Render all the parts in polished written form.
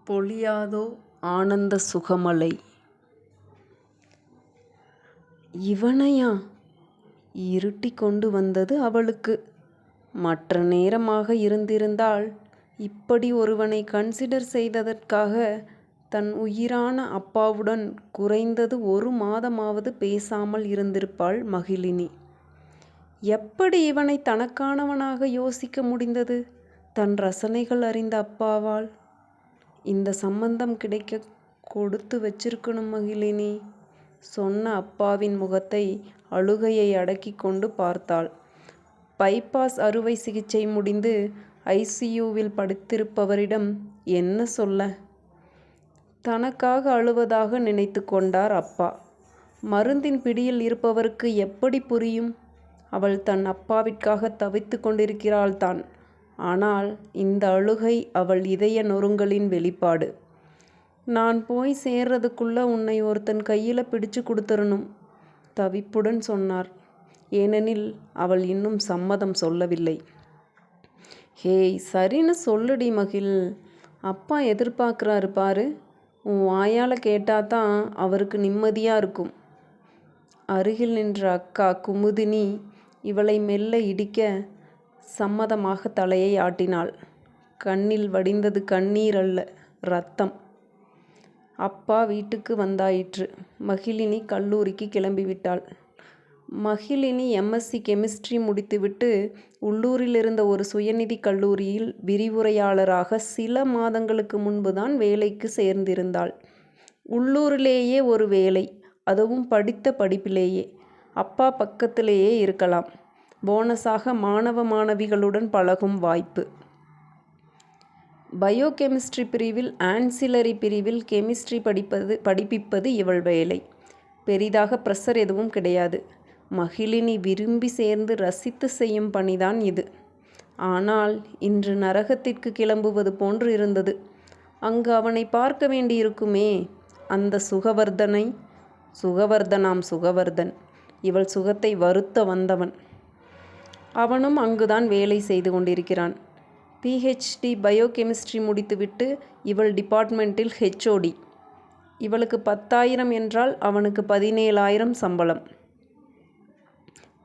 பொழியாதோ ஆனந்த சுகமழை. இவனையா இருட்டிக் கொண்டு வந்தது அவளுக்கு. மற்ற நேரமாக இருந்திருந்தால் இப்படி ஒருவனை கன்சிடர் செய்ததற்காக தன் உயிரான அப்பாவுடன் குறைந்தது 1 மாதமாவது பேசாமல் இருந்திருப்பாள் மகிழினி. எப்படி இவனை தனக்கானவனாக யோசிக்க முடிந்தது தன் ரசனைகள் அறிந்த அப்பாவால்? இந்த சம்பந்தம் கிடைக்க கொடுத்து வச்சிருக்கணும் மகிழினி. சொன்ன அப்பாவின் முகத்தை அழுகையை அடக்கி கொண்டு பார்த்தாள். பைபாஸ் அறுவை சிகிச்சை முடிந்து ஐசியூவில் படுத்திருப்பவரிடம் என்ன சொல்ல? தனக்காக அழுவதாக நினைத்து கொண்டார் அப்பா. மருந்தின் பிடியில் இருப்பவருக்கு எப்படி புரியும்? அவள் தன் அப்பாவிற்காக தவித்து கொண்டிருக்கிறாள் தான். ஆனால் இந்த அழுகை அவள் இதய நொறுங்கலின் வெளிப்பாடு. நான் போய் சேர்றதுக்குள்ள உன்னை ஒருத்தன் கையில் பிடிச்சு கொடுத்துடணும், தவிப்புடன் சொன்னார். ஏனெனில் அவள் இன்னும் சம்மதம் சொல்லவில்லை. ஹேய், சரின்னு சொல்லுடி மகிழ். அப்பா எதிர்பார்க்குறாரு பாரு. உன் வாயால் கேட்டாதான் அவருக்கு நிம்மதியாக இருக்கும். அருகில் நின்ற அக்கா குமுதினி இவளை மெல்ல இடிக்க சம்மதமாக தலையை ஆட்டினாள். கண்ணில் வடிந்தது கண்ணீர் அல்ல, இரத்தம். அப்பா வீட்டுக்கு வந்தாயிற்று. மகிழினி கல்லூரிக்கு கிளம்பிவிட்டாள். மகிழினி எம்எஸ்சி கெமிஸ்ட்ரி முடித்துவிட்டு உள்ளூரில் இருந்த ஒரு சுயநிதி கல்லூரியில் விரிவுரையாளராக சில மாதங்களுக்கு முன்புதான் வேலைக்கு சேர்ந்திருந்தாள். உள்ளூரிலேயே ஒரு வேலை, அதுவும் படித்த படிப்பிலேயே. அப்பா பக்கத்திலேயே இருக்கலாம். போனஸாக மாணவ மாணவிகளுடன் பழகும் வாய்ப்பு. பயோகெமிஸ்ட்ரி பிரிவில் ஆன்சிலரி பிரிவில் கெமிஸ்ட்ரி படிப்பிப்பது இவள் வேலை. பெரிதாக ப்ரெஷர் எதுவும் கிடையாது. மகிழினி விரும்பி சேர்ந்து ரசித்து செய்யும் பணிதான் இது. ஆனால் இன்று நரகத்திற்கு கிளம்புவது போன்று இருந்தது. அங்கு அவனை பார்க்க வேண்டியிருக்குமே, அந்த சுகவர்தன். இவள் சுகத்தை வருத்த வந்தவன். அவனும் அங்குதான் வேலை செய்து கொண்டிருக்கிறான். பிஹெச்டி பயோகெமிஸ்ட்ரி முடித்துவிட்டு இவள் டிபார்ட்மெண்ட்டில் ஹெச்ஓடி. இவளுக்கு 10,000 என்றால் அவனுக்கு 17,000 சம்பளம்.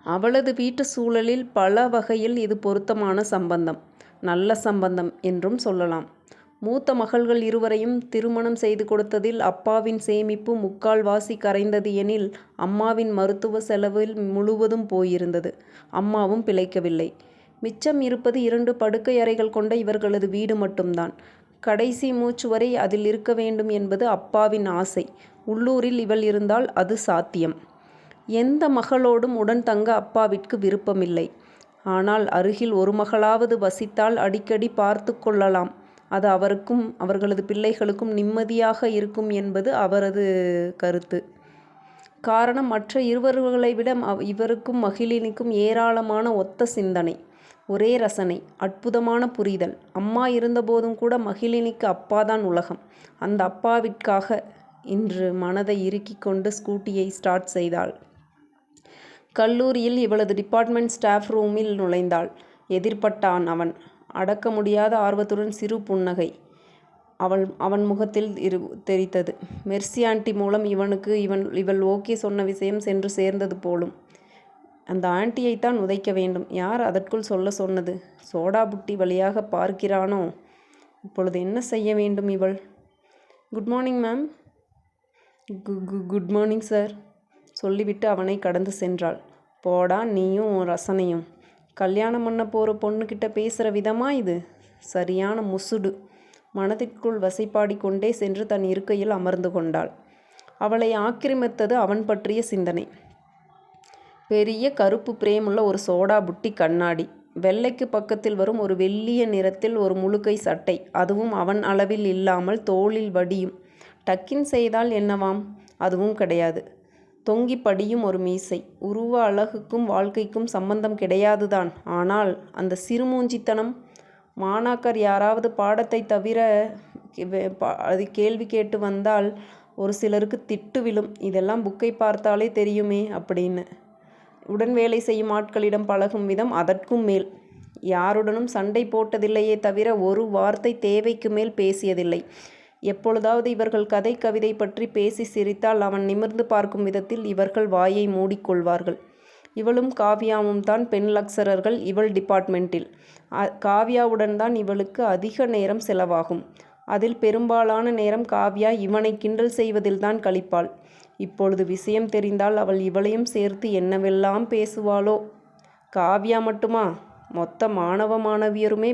அவளது வீட்டு சூழலில் பல வகையில் இது பொருத்தமான சம்பந்தம், நல்ல சம்பந்தம் என்றும் சொல்லலாம். மூத்த மகள்கள் இருவரையும் திருமணம் செய்து கொடுத்ததில் அப்பாவின் சேமிப்பு 3/4 கரைந்தது எனில் அம்மாவின் மருத்துவ செலவில் முழுவதும் போயிருந்தது. அம்மாவும் பிழைக்கவில்லை. மிச்சம் இருப்பது 2 படுக்கை அறைகள் கொண்ட இவர்களது வீடு மட்டும்தான். கடைசி மூச்சு வரை அதில் இருக்க வேண்டும் என்பது அப்பாவின் ஆசை. உள்ளூரில் இவள் இருந்தால் அது சாத்தியம். எந்த மகளோடும் உடன் தங்க அப்பாவிற்கு விருப்பமில்லை. ஆனால் அருகில் ஒரு மகளாவது வசித்தால் அடிக்கடி பார்த்து கொள்ளலாம். அது அவருக்கும் அவர்களது பிள்ளைகளுக்கும் நிம்மதியாக இருக்கும் என்பது அவரது கருத்து. காரணம், மற்ற இருவர்களை விட இவருக்கும் மகிழினிக்கும் ஏராளமான ஒத்த சிந்தனை, ஒரே ரசனை, அற்புதமான புரிதல். அம்மா இருந்தபோதும் கூட மகிழினிக்கு அப்பாதான் உலகம். அந்த அப்பாவிற்காக இன்று மனதை இறுக்கிக் கொண்டு ஸ்கூட்டியை ஸ்டார்ட் செய்தாள். கல்லூரியில் இவளது டிபார்ட்மெண்ட் ஸ்டாஃப் ரூமில் நுழைந்தாள். எதிர்பட்டான் அவன். அடக்க முடியாத ஆர்வத்துடன் சிறு புன்னகை அவன் முகத்தில் தெரித்தது. மெர்சி ஆண்டி மூலம் இவள் ஓகே சொன்ன விஷயம் சென்று சேர்ந்தது போலும். அந்த ஆண்டியைத்தான் உதைக்க வேண்டும். யார் அதற்குள் சொல்ல சொன்னது? சோடா புட்டி வழியாக பார்க்கிறானோ? இப்பொழுது என்ன செய்ய வேண்டும் இவள்? Good morning ma'am. Good morning sir சொல்லிவிட்டு அவனை கடந்து சென்றாள். போடா நீயும் ரசனையும். கல்யாணம் பண்ண போகிற பொண்ணுக்கிட்ட பேசுகிற விதமா இது? சரியான முசுடு. மனதிற்குள் வசைப்பாடி கொண்டே சென்று தன் இருக்கையில் அமர்ந்து கொண்டாள். அவளை ஆக்கிரமித்தது அவன் பற்றிய சிந்தனை. பெரிய கருப்பு பிரேமுள்ள ஒரு சோடா புட்டி கண்ணாடி, வெள்ளைக்கு பக்கத்தில் வரும் ஒரு வெள்ளிய நிறத்தில் ஒரு முழுக்கை சட்டை, அதுவும் அவன் அளவில் இல்லாமல் தோளில் வடியும். டக்கின் செய்தால் என்னவாம்? அதுவும் கிடையாது. தொங்கி படியும் ஒரு மீசை. உருவ அழகுக்கும் வாழ்க்கைக்கும் சம்பந்தம் கிடையாதுதான். ஆனால் அந்த சிறுமூஞ்சித்தனம். மாணாக்கர் யாராவது பாடத்தை தவிர அது கேள்வி கேட்டு வந்தால் ஒரு சிலருக்கு திட்டு விழும். இதெல்லாம் புக்கை பார்த்தாலே தெரியுமே அப்படின்னு. உடன் வேலை செய்யும் ஆட்களிடம் பழகும் விதம் அதற்கும் மேல். யாருடனும் சண்டை போட்டதில்லையே தவிர ஒரு வார்த்தை தேவைக்கு மேல் பேசியதில்லை. எப்பொழுதாவது இவர்கள் கதை கவிதை பற்றி பேசி சிரித்தால் அவன் நிமிர்ந்து பார்க்கும் விதத்தில் இவர்கள் வாயை மூடிக்கொள்வார்கள். இவளும் காவ்யாவும் தான் பெண் லக்சரர்கள் இவள் டிபார்ட்மெண்ட்டில். காவ்யாவுடன் தான் இவளுக்கு அதிக நேரம் செலவாகும். அதில் பெரும்பாலான நேரம் காவ்யா இவனை கிண்டல் செய்வதில்தான் கழிப்பாள். இப்பொழுது விஷயம் தெரிந்தால் அவள் இவளையும் சேர்த்து என்னவெல்லாம் பேசுவாளோ. காவ்யா மட்டுமா, மொத்த மாணவ மாணவியருமே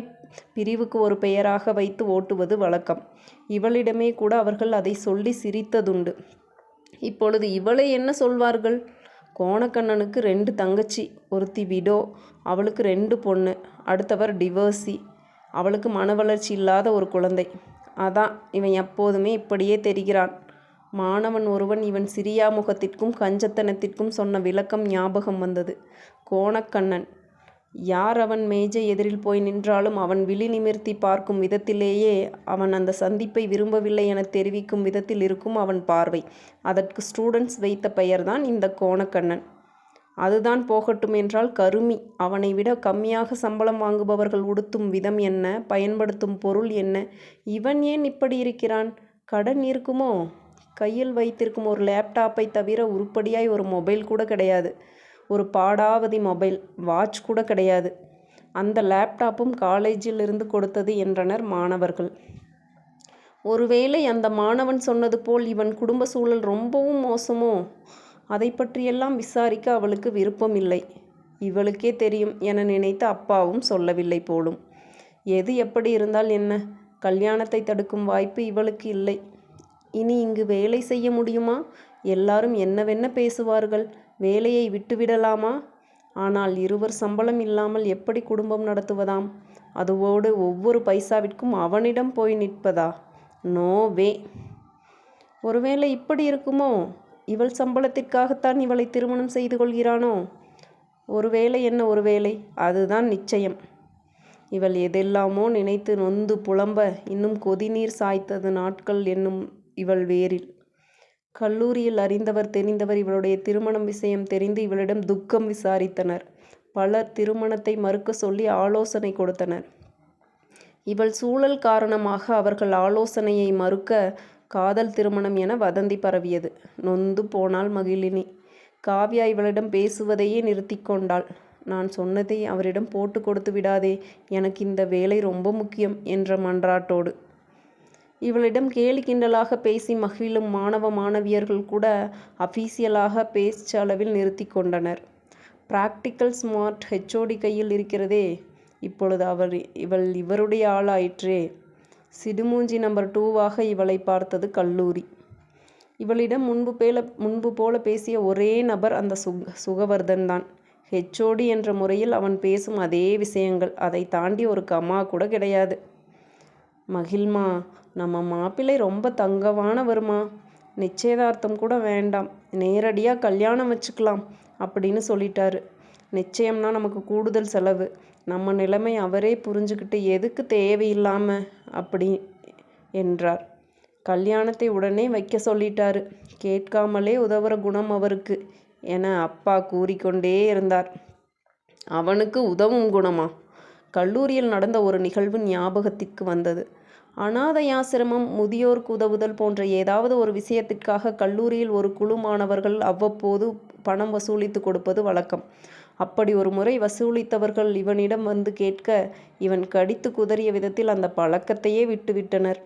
பிரிவுக்கு ஒரு பெயராக வைத்து ஓட்டுவது வழக்கம். இவளிடமே கூட அவர்கள் அதை சொல்லி சிரித்ததுண்டு. இப்பொழுது இவளை என்ன சொல்வார்கள்? கோணக்கண்ணனுக்கு 2 தங்கச்சி, ஒருத்தி விடோ, அவளுக்கு 2 பொண்ணு, அடுத்தவர் டிவர்ஸி, அவளுக்கு மன வளர்ச்சி இல்லாத ஒரு குழந்தை. அதான் இவன் எப்போதுமே இப்படியே தெரிகிறான். மாணவன் ஒருவன் இவன் சிரியா முகத்திற்கும் கஞ்சத்தனத்திற்கும் சொன்ன விளக்கம் ஞாபகம் வந்தது. கோணக்கண்ணன். யார் அவன் மேஜை எதிரில் போய் நின்றாலும் அவன் விழி நிமிர்த்தி பார்க்கும் விதத்திலேயே அவன் அந்த சந்திப்பை விரும்பவில்லை என தெரிவிக்கும் விதத்தில் இருக்கும் அவன் பார்வை. அதற்கு ஸ்டூடெண்ட்ஸ் வைத்த பெயர்தான் இந்த கோணக்கண்ணன். அதுதான் போகட்டும் என்றால் கருமி. அவனை விட கம்மியாக சம்பளம் வாங்குபவர்கள் உடுத்தும் விதம் என்ன, பயன்படுத்தும் பொருள் என்ன, இவன் ஏன் இப்படி இருக்கிறான்? கடன் இருக்குமோ? கையில் வைத்திருக்கும் ஒரு லேப்டாப்பை தவிர உருப்படியாய் ஒரு மொபைல் கூட கிடையாது. ஒரு பாடாவதி மொபைல், வாட்ச் கூட கிடையாது. அந்த லேப்டாப்பும் காலேஜில் இருந்து கொடுத்தது என்றனர் மாணவர்கள். ஒருவேளை அந்த மாணவன் சொன்னது போல் இவன் குடும்ப சூழல் ரொம்பவும் மோசமோ? அதை பற்றியெல்லாம் விசாரிக்க அவளுக்கு விருப்பம் இல்லை. இவளுக்கே தெரியும் என நினைத்து அப்பாவும் சொல்லவில்லை போலும். எது எப்படி இருந்தால் என்ன, கல்யாணத்தை தடுக்கும் வாய்ப்பு இவளுக்கு இல்லை. இனி இங்கு வேலை செய்ய முடியுமா? எல்லாரும் என்னவென்ன பேசுவார்கள்? வேலையை விட்டுவிடலாமா? ஆனால் இருவர் சம்பளம் இல்லாமல் எப்படி குடும்பம் நடத்துவதாம்? அதுவோடு ஒவ்வொரு பைசாவிற்கும் அவனிடம் போய் நிற்பதா? நோ வே. ஒருவேளை இப்படி இருக்குமோ? இவள் சம்பளத்திற்காகத்தான் இவளை திருமணம் செய்து கொள்கிறானோ? ஒருவேளை என்ன ஒருவேளை, அதுதான் நிச்சயம். இவள் எதெல்லாமோ நினைத்து நொந்து புலம்ப இன்னும் கொதிநீர் சாய்த்தது நாட்கள் என்னும் இவள் வேரில். கல்லூரியில் அறிந்தவர் தெரிந்தவர் இவளுடைய திருமணம் விஷயம் தெரிந்து இவளிடம் துக்கம் விசாரித்தனர். பலர் திருமணத்தை மறுக்க சொல்லி ஆலோசனை கொடுத்தனர். இவள் சூழல் காரணமாக அவர்கள் ஆலோசனையை மறுக்க காதல் திருமணம் என வதந்தி பரவியது. நொந்து போனாள் மகிழினி. காவ்யா இவளிடம் பேசுவதையே நிறுத்தி கொண்டாள். நான் சொன்னதை அவரிடம் போட்டு கொடுத்து விடாதே, எனக்கு இந்த வேலை ரொம்ப முக்கியம் என்ற மன்றாட்டோடு. இவளிடம் கேலி கிண்டலாக பேசி மகிழும் மாணவ மாணவியர்கள் கூட அஃபீஷியலாக பேச்சளவில் நிறுத்தி கொண்டனர். பிராக்டிக்கல் ஸ்மார்ட் ஹெச்ஓடி கையில் இருக்கிறதே, இப்பொழுது இவள் இவருடைய ஆளாயிற்றே. சிடுமூஞ்சி நம்பர் 2வாக இவளை பார்த்தது கல்லூரி. இவளிடம் முன்பு போல பேசிய ஒரே நபர் அந்த சுகவர்தன் தான். ஹெச்ஓடி என்ற முறையில் அவன் பேசும் அதே விஷயங்கள், அதை தாண்டி ஒரு கமா கூட கிடையாது. மகிழ்மா, நம்ம மாப்பிள்ளை ரொம்ப தங்கவானவருமா, நிச்சயதார்த்தம் கூட வேண்டாம், நேரடியாக கல்யாணம் வச்சுக்கலாம் அப்படின்னு சொல்லிட்டாரு. நிச்சயம்னா நமக்கு கூடுதல் செலவு. நம்ம நிலைமை அவரே புரிஞ்சுக்கிட்டு எதுக்கு தேவையில்லாம அப்படி என்றார். கல்யாணத்தை உடனே வைக்க சொல்லிட்டாரு, கேட்காமலே உதவுற குணம் அவருக்கு என அப்பா கூறிக்கொண்டே இருந்தார். அவனுக்கு உதவும் குணமா? கல்லூரியில் நடந்த ஒரு நிகழ்வு ஞாபகத்திற்கு வந்தது. அனாதையாசிரமம், முதியோருக்கு உதவுதல் போன்ற ஏதாவது ஒரு விஷயத்திற்காக கல்லூரியில் ஒரு குழு மாணவர்கள் அவ்வப்போது பணம் வசூலித்து கொடுப்பது வழக்கம். அப்படி ஒரு முறை வசூலித்தவர்கள் இவனிடம் வந்து கேட்க இவன் கடித்து குதறிய விதத்தில் அந்த பழக்கத்தையே விட்டுவிட்டனர்.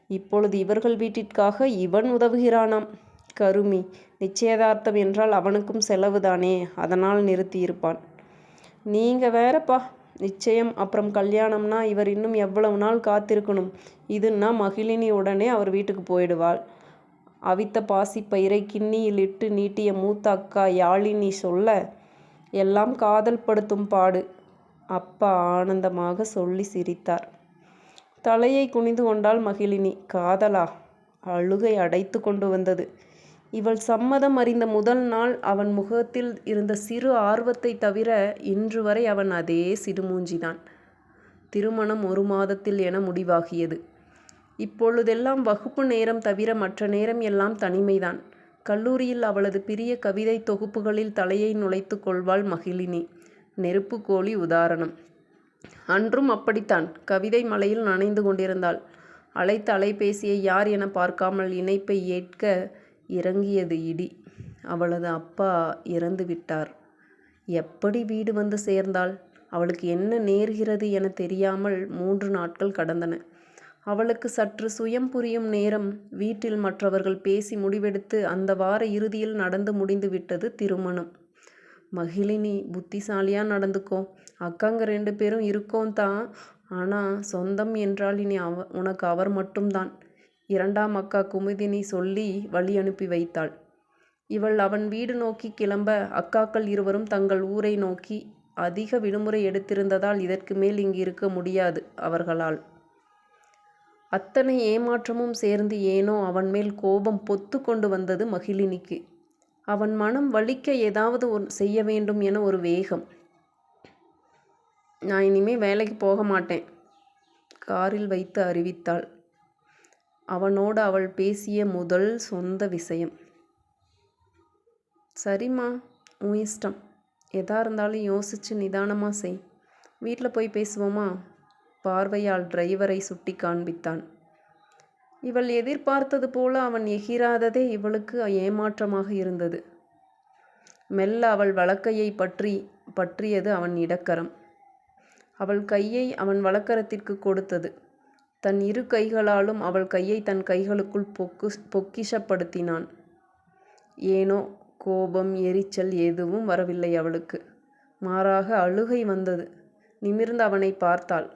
இப்பொழுது இவர்கள் வீட்டிற்காக இவன் உதவுகிறானாம். கருமி. நிச்சயதார்த்தம் என்றால் அவனுக்கும் செலவுதானே, அதனால் நிறுத்தியிருப்பான். நீங்க வேறப்பா, நிச்சயம் அப்புறம் கல்யாணம்னா இவர் இன்னும் எவ்வளவு நாள் காத்திருக்கணும்? இதுன்னா மகிழினி உடனே அவர் வீட்டுக்கு போயிடுவாள். அவித்த பாசிப்பயிரை கிண்ணியில் இட்டு நீட்டிய மூத்த அக்கா யாழினி சொல்ல, எல்லாம் காதல் படுத்தும் பாடு. அப்பா ஆனந்தமாக சொல்லி சிரித்தார். தலையை குனிந்து கொண்டாள் மகிழினி. காதலா? அழுகை அடைத்து கொண்டு வந்தது. இவள் சம்மதம் அறிந்த முதல் நாள் அவன் முகத்தில் இருந்த சிறு ஆர்வத்தை தவிர இன்று வரை அவன் அதே சிடுமூஞ்சிதான். திருமணம் 1 மாதத்தில் என முடிவாகியது. இப்பொழுதெல்லாம் வகுப்பு நேரம் தவிர மற்ற நேரம் எல்லாம் தனிமைதான். கல்லூரியில் அவளது பிரிய கவிதை தொகுப்புகளில் தலையை நுழைத்து கொள்வாள் மகிழினி. நெருப்புக்கோழி உதாரணம். அன்றும் அப்படித்தான் கவிதை மலையில் நனைந்து கொண்டிருந்தாள். அழைத்த அலைபேசியை யார் என பார்க்காமல் இணைப்பை ஏற்க இறங்கியது இடி. அவளது அப்பா இறந்து விட்டார். எப்படி வீடு வந்து சேர்ந்தாள்? அவளுக்கு என்ன நேர்கிறது என தெரியாமல் 3 நாட்கள் கடந்தன. அவளுக்கு சற்று சுயம் புரியும் நேரம். வீட்டில் மற்றவர்கள் பேசி முடிவெடுத்து அந்த வார இறுதியில் நடந்து முடிந்து விட்டது திருமணம். மகிழினி, புத்திசாலியாக நடந்துக்கோ. அக்காங்க 2 பேரும் இருக்கோம் தான். ஆனால் சொந்தம் என்றால் இனி உனக்கு அவர் மட்டும்தான். 2ஆம் அக்கா குமுதினி சொல்லி வழி அனுப்பி வைத்தாள். இவள் அவன் வீடு நோக்கி கிளம்ப அக்காக்கள் இருவரும் தங்கள் ஊரை நோக்கி. அதிக விடுமுறை எடுத்திருந்ததால் இதற்கு மேல் இங்கு இருக்க முடியாது அவர்களால். அத்தனை ஏமாற்றமும் சேர்ந்து ஏனோ அவன் மேல் கோபம் பொத்து கொண்டு வந்தது மகிழினிக்கு. அவன் மனம் வலிக்க ஏதாவது செய்ய வேண்டும் என ஒரு வேகம். நான் இனிமே வேலைக்கு போக மாட்டேன், காரில் வைத்து அறிவித்தாள். அவனோடு அவள் பேசிய முதல் சொந்த விஷயம். சரிம்மா, உன் இஷ்டம். எதா இருந்தாலும் யோசிச்சு நிதானமாக செய். வீட்டில் போய் பேசுவோமா? பார்வையால் டிரைவரை சுட்டி காண்பித்தான். இவள் எதிர்பார்த்தது போல அவன் எகிராததே இவளுக்கு ஏமாற்றமாக இருந்தது. மெல்ல அவள் வலக்கையை பற்றியது அவன் இடக்கரம். அவள் கையை அவன் வலக்கரத்திற்கு கொடுத்தது. தன் 2 கைகளாலும் அவள் கையை தன் கைகளுக்குள் பொக்கிஷப்படுத்தினான். ஏனோ கோபம், எரிச்சல் எதுவும் வரவில்லை அவளுக்கு. மாறாக அழுகை வந்தது. நிமிர்ந்து அவனை பார்த்தாள்.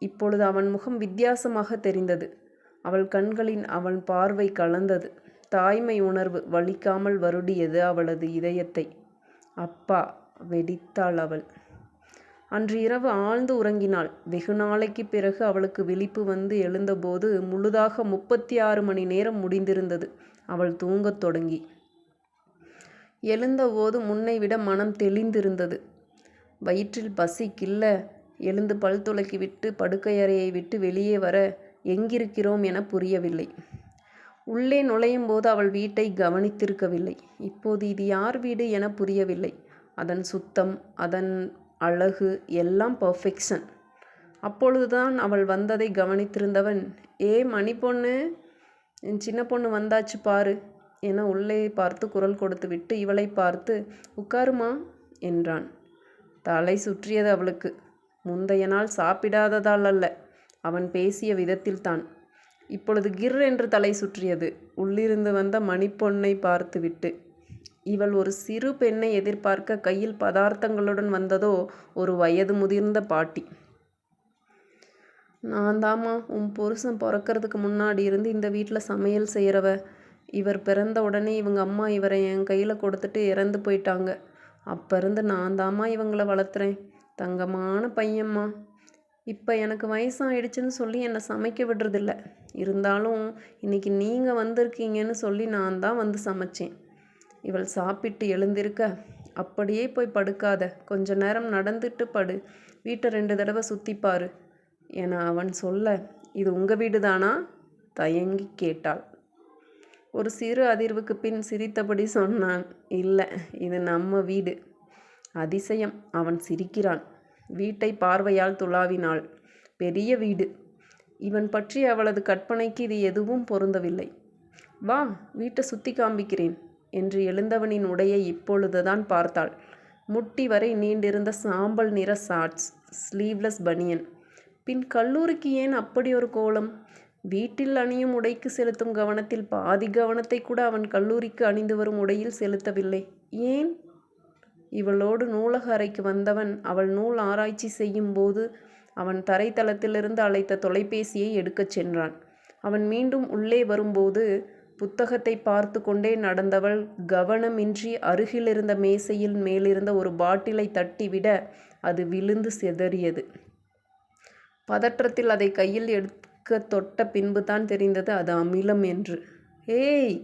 இப்பொழுது அவன் முகம் வித்தியாசமாக தெரிந்தது. அவள் கண்களின் அவன் பார்வை கலந்தது. தாய்மை உணர்வு வலிக்காமல் வருடியது அவளது இதயத்தை. அப்பா, வெடித்தாள் அவள். அன்று இரவு ஆழ்ந்து உறங்கினாள். வெகு நாளைக்கு பிறகு அவளுக்கு விழிப்பு வந்து எழுந்தபோது முழுதாக 36 மணி நேரம் முடிந்திருந்தது அவள் தூங்கத் தொடங்கி. எழுந்தபோது முன்னை விட மனம் தெளிந்திருந்தது. வயிற்றில் பசி கில்ல. எழுந்து பல் துலக்கிவிட்டு படுக்கையறையை விட்டு வெளியே வர எங்கிருக்கிறோம் என புரியவில்லை. உள்ளே நுழையும் போது அவள் வீட்டை கவனித்திருக்கவில்லை. இப்போது இது யார் வீடு என புரியவில்லை. அதன் சுத்தம், அதன் அழகு எல்லாம் பர்ஃபெக்ஷன். அப்பொழுதுதான் அவள் வந்ததை கவனித்திருந்தவன், ஏ மணி பொண்ணு, என் சின்ன பொண்ணு வந்தாச்சு பாரு என உள்ளே பார்த்து குரல் கொடுத்துவிட்டு இவளை பார்த்து, உட்காருமா என்றான். தலை சுற்றியது அவளுக்கு. முந்தைய நாள் சாப்பிடாததால் அல்ல, அவன் பேசிய விதத்தில்தான். இப்பொழுது கிர் என்று தலை சுற்றியது, உள்ளிருந்து வந்த மணிப்பொன்னை பார்த்துவிட்டு. இவள் ஒரு சிறு பெண்ணை எதிர்பார்க்க கையில் பதார்த்தங்களுடன் வந்ததோ ஒரு வயது முதிர்ந்த பாட்டி. நான் தாம்மா உன் புருஷன் பிறக்கிறதுக்கு முன்னாடி இருந்து இந்த வீட்டில் சமையல் செய்கிறவ. இவர் பிறந்த உடனே இவங்க அம்மா இவரை என் கையில் கொடுத்துட்டு இறந்து போயிட்டாங்க. அப்போ இருந்து நான் தாம்மா இவங்களை வளர்த்துறேன். தங்கமான பையம்மா. இப்போ எனக்கு வயசாகிடுச்சுன்னு சொல்லி என்னை சமைக்க விடுறதில்ல. இருந்தாலும் இன்றைக்கி நீங்கள் வந்திருக்கீங்கன்னு சொல்லி நான் தான் வந்து சமைச்சேன். இவள் சாப்பிட்டு எழுந்திருக்க, அப்படியே போய் படுக்காத, கொஞ்ச நேரம் நடந்துட்டு படு, வீட்டை 2 தடவை சுற்றிப்பாரு என அவன் சொல்ல, இது உங்கள் வீடு தானா? தயங்கி கேட்டாள். ஒரு சிறு அதிர்வுக்கு பின் சிரித்தபடி சொன்னான், இல்லை, இது நம்ம வீடு. அதிசயம், அவன் சிரிக்கிறான். வீட்டை பார்வையால் துளாவினாள். பெரிய வீடு. இவன் பற்றி அவளது கற்பனைக்கு இது எதுவும் பொருந்தவில்லை. வா, வீட்டை சுற்றி காண்பிக்கிறேன் என்று எழுந்தவனின் உடையை இப்பொழுதுதான் பார்த்தாள். முட்டி வரை நீண்டிருந்த சாம்பல் நிற ஷார்ட்ஸ், ஸ்லீவ்லெஸ் பனியன். பின் கல்லூரிக்கு ஏன் அப்படி ஒரு கோலம்? வீட்டில் அணியும் உடைக்கு செலுத்தும் கவனத்தில் பாதி கவனத்தை கூட அவன் கல்லூரிக்கு அணிந்து வரும் உடையில் செலுத்தவில்லை. ஏன்? இவளோடு நூலக அறைக்கு வந்தவன் அவள் நூல் ஆராய்ச்சி செய்யும் போது அவன் தரைத்தளத்திலிருந்து அழைத்த தொலைபேசியை எடுக்கச் சென்றான். அவன் மீண்டும் உள்ளே வரும்போது புத்தகத்தை பார்த்து கொண்டே நடந்தவள் கவனமின்றி அருகிலிருந்த மேசையில் மேலிருந்த ஒரு பாட்டிலை தட்டிவிட அது விழுந்து சிதறியது. பதற்றத்தில் அதை கையில் எடுக்க தொட்ட பின்புதான் தெரிந்தது அது அமிலம் என்று. ஏய்!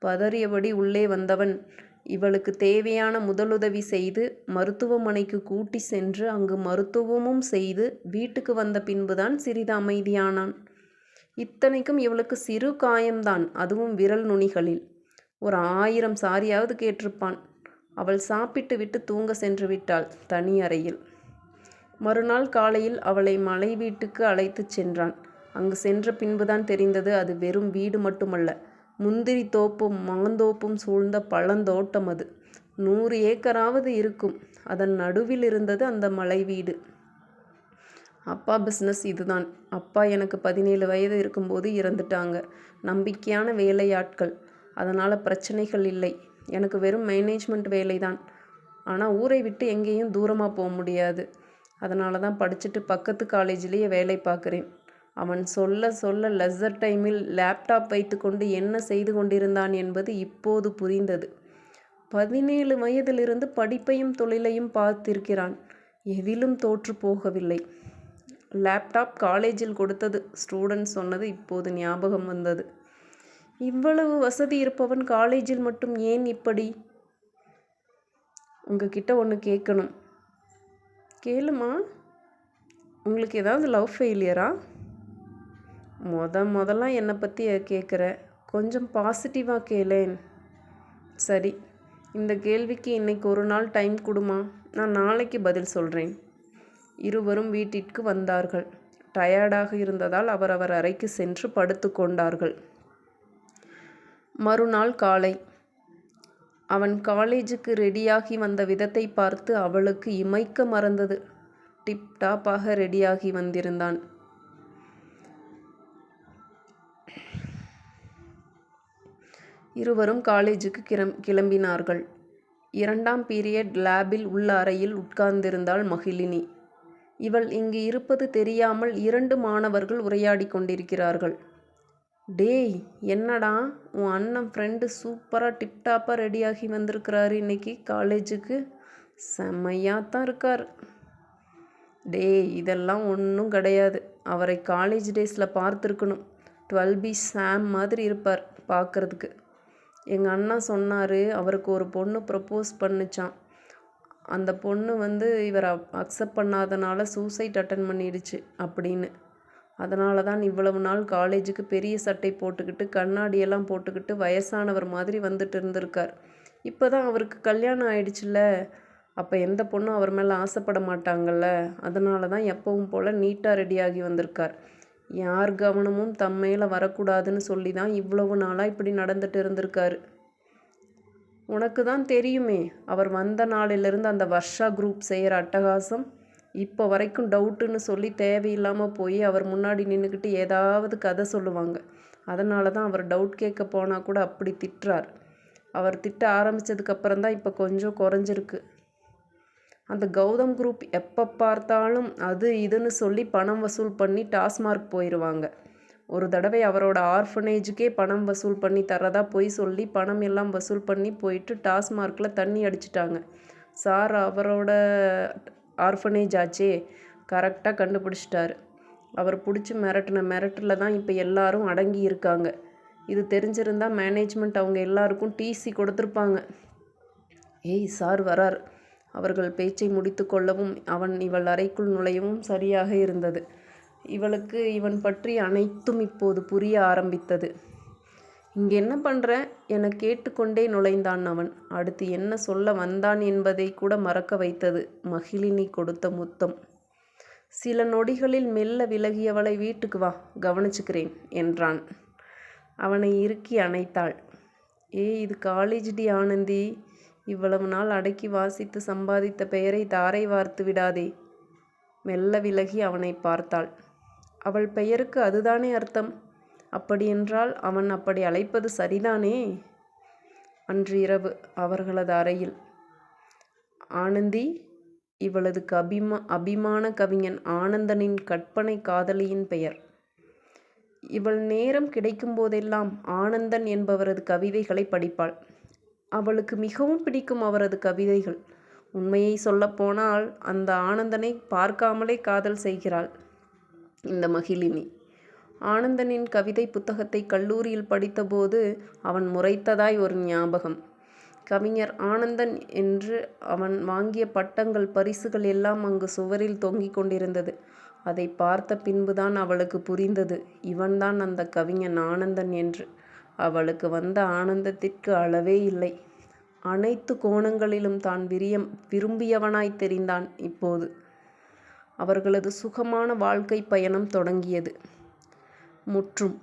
பதறியபடி உள்ளே வந்தவன் இவளுக்கு தேவையான முதலுதவி செய்து மருத்துவமனைக்கு கூட்டி சென்று அங்கு மருத்துவமும் செய்து வீட்டுக்கு வந்த பின்புதான் சிறிது அமைதியானான். இத்தனைக்கும் இவளுக்கு சிறு காயம்தான், அதுவும் விரல் நுனிகளில். ஒரு 1000 சாரியாவது கேட்டிருப்பான். அவள் சாப்பிட்டு விட்டு தூங்க சென்று விட்டாள் தனி அறையில். மறுநாள் காலையில் அவளை மலை வீட்டுக்கு அழைத்து சென்றான். அங்கு சென்ற பின்புதான் தெரிந்தது அது வெறும் வீடு மட்டுமல்ல, முந்திரி தோப்பும் மாந்தோப்பும் சூழ்ந்த பழந்தோட்டம் அது. 100 ஏக்கராவது இருக்கும். அதன் நடுவில் இருந்தது அந்த மலை வீடு. அப்பா பிஸ்னஸ் இதுதான். அப்பா எனக்கு 17 வயது இருக்கும்போது இறந்துட்டாங்க. நம்பிக்கையான வேலையாட்கள். அதனால் பிரச்சனைகள் இல்லை. எனக்கு வெறும் மேனேஜ்மெண்ட் வேலை தான். ஆனால் ஊரை விட்டு எங்கேயும் தூரமாக போக முடியாது. அதனால தான் படிச்சுட்டு பக்கத்து காலேஜிலேயே வேலை பார்க்குறேன். அவன் சொல்ல சொல்ல லெஸ்ஸர் டைமில் லேப்டாப் வைத்துக்கொண்டு என்ன செய்து கொண்டிருந்தான் என்பது இப்போது புரிந்தது. 17 வயதிலிருந்து படிப்பையும் தொழிலையும் பார்த்திருக்கிறான். எதிலும் தோற்று போகவில்லை. லேப்டாப் காலேஜில் கொடுத்தது. ஸ்டூடெண்ட் சொன்னது இப்போது ஞாபகம் வந்தது. இவ்வளவு வசதி இருப்பவன் காலேஜில் மட்டும் ஏன் இப்படி? உங்ககிட்ட ஒன்று கேட்கணும். கேளுமா. உங்களுக்கு ஏதாவது லவ் ஃபெயிலியரா? முதல்லாம் என்னை பற்றி கேட்குற. கொஞ்சம் பாசிட்டிவாக கேளேன். சரி, இந்த கேள்விக்கு இன்னைக்கு ஒரு நாள் டைம் கொடுமா. நான் நாளைக்கு பதில் சொல்கிறேன். இருவரும் வீட்டிற்கு வந்தார்கள். டயர்டாக இருந்ததால் அவரவர் அறைக்கு சென்று படுத்து கொண்டார்கள். மறுநாள் காலை அவன் காலேஜுக்கு ரெடியாகி வந்த விதத்தை பார்த்து அவளுக்கு இமைக்க மறந்தது. டிப்டாப்பாக ரெடியாகி வந்திருந்தான். இருவரும் காலேஜுக்கு கிளம்பினார்கள். 2ஆம் பீரியட் லேபில் உள்ள அறையில் உட்கார்ந்திருந்தாள் மகிழினி. இவள் இங்கு இருப்பது தெரியாமல் 2 மாணவர்கள் உரையாடி கொண்டிருக்கிறார்கள். டேய், என்னடா உன் அண்ணன் ஃப்ரெண்டு சூப்பராக டிப்டாப்பாக ரெடியாகி வந்திருக்கிறாரு இன்னைக்கு காலேஜுக்கு. செம்மையாத்தான் இருக்கார். டேய், இதெல்லாம் ஒன்றும் கிடையாது. அவரை காலேஜ் டேஸில் பார்த்துருக்கணும். 12B சாம் மாதிரி இருப்பார் பார்க்குறதுக்கு. எங்கள் அண்ணா சொன்னார், அவருக்கு ஒரு பொண்ணு ப்ரப்போஸ் பண்ணுச்சான். அந்த பொண்ணு இவரை அக்செப்ட் பண்ணாதனால சூசைட் அட்டன் பண்ணிடுச்சு அப்படின்னு. அதனால தான் இவ்வளவு நாள் காலேஜுக்கு பெரிய சட்டை போட்டுக்கிட்டு கண்ணாடியெல்லாம் போட்டுக்கிட்டு வயசானவர் மாதிரி வந்துட்டு இருந்திருக்கார். இப்போ தான் அவருக்கு கல்யாணம் ஆயிடுச்சுல்ல, அப்போ எந்த பொண்ணும் அவர் மேலே ஆசைப்பட மாட்டாங்கல்ல. அதனால தான் எப்பவும் போல் நீட்டாக ரெடியாகி வந்திருக்கார். யார் கவனமும் தம் மேலே வரக்கூடாதுன்னு சொல்லி தான் இவ்வளவு நாளாக இப்படி நடந்துட்டு இருந்திருக்காரு. உனக்கு தான் தெரியுமே, அவர் வந்த நாளிலிருந்து அந்த வர்ஷா குரூப் செய்கிற அட்டகாசம். இப்போ வரைக்கும் டவுட்டுன்னு சொல்லி தேவையில்லாமல் போய் அவர் முன்னாடி நின்றுக்கிட்டு ஏதாவது கதை சொல்லுவாங்க. அதனால தான் அவர் டவுட் கேட்க போனால் கூட அப்படி திட்டுறார். அவர் திட்ட ஆரம்பித்ததுக்கப்புறம் தான் இப்போ கொஞ்சம் குறைஞ்சிருக்கு. அந்த கௌதம் குரூப் எப்போ பார்த்தாலும் அது இதுன்னு சொல்லி பணம் வசூல் பண்ணி டாஸ்மார்க் போயிடுவாங்க. ஒரு தடவை அவரோட ஆர்ஃபனேஜுக்கே பணம் வசூல் பண்ணி தரதா போய் சொல்லி பணம் எல்லாம் வசூல் பண்ணி போயிட்டு டாஸ்மார்க்கில் தண்ணி அடிச்சிட்டாங்க. சார் அவரோட ஆர்ஃபனேஜ் ஆச்சே, கரெக்டாக கண்டுபிடிச்சிட்டாரு. அவர் பிடிச்சி மிரட்டில் தான் இப்போ எல்லாரும் அடங்கி இருக்காங்க. இது தெரிஞ்சிருந்தால் மேனேஜ்மெண்ட் அவங்க எல்லாருக்கும் டிசி கொடுத்துருப்பாங்க. ஏய், சார் வரார். அவர்கள் பேச்சை முடித்து கொள்ளவும் அவன் இவள் அறைக்குள் நுழையவும் சரியாக இருந்தது. இவளுக்கு இவன் பற்றி அனைத்தும் இப்போது புரிய ஆரம்பித்தது. இங்கே என்ன பண்ணுற என கேட்டுக்கொண்டே நுழைந்தான் அவன். அடுத்து என்ன சொல்ல வந்தான் என்பதை கூட மறக்க வைத்தது மகிழினி கொடுத்த முத்தம். சில நொடிகளில் மெல்ல விலகியவளை வீட்டுக்கு வா, கவனிச்சுக்கிறேன் என்றான். அவனை இறுக்கி அணைத்தாள். இது காலேஜ் டி ஆனந்தி. இவ்வளவு நாள் அடக்கி வாசித்து சம்பாதித்த பெயரை தாரை வார்த்து விடாதே. மெல்ல விலகி அவனை பார்த்தாள். அவள் பெயருக்கு அதுதானே அர்த்தம். அப்படியென்றால் அவன் அப்படி அழைப்பது சரிதானே? அன்று இரவு அவர்களது அறையில் ஆனந்தி, இவளது அபிமான கவிஞன் ஆனந்தனின் கற்பனை காதலியின் பெயர். இவள் நேரம் கிடைக்கும் போதெல்லாம் ஆனந்தன் என்பவரது கவிதைகளை படிப்பாள். அவளுக்கு மிகவும் பிடிக்கும் அவரது கவிதைகள். உண்மையை சொல்லப்போனால் அந்த ஆனந்தனை பார்க்காமலே காதல் செய்கிறாள் இந்த மகிழினி. ஆனந்தனின் கவிதை புத்தகத்தை கல்லூரியில் படித்தபோது அவன் முறைத்ததாய் ஒரு ஞாபகம். கவிஞர் ஆனந்தன் என்று அவன் வாங்கிய பட்டங்கள் பரிசுகள் எல்லாம் அங்கு சுவரில் தொங்கிக் கொண்டிருந்தது. அதை பார்த்த பின்புதான் அவளுக்கு புரிந்தது, இவன்தான் அந்த கவிஞன் ஆனந்தன் என்று. அவளுக்கு வந்த ஆனந்தத்திற்கு அளவே இல்லை. அனைத்து கோணங்களிலும் தான் விரும்பியவனாய் தெரிந்தான் இப்போது. அவர்களது சுகமான வாழ்க்கை பயணம் தொடங்கியது. முற்றும்.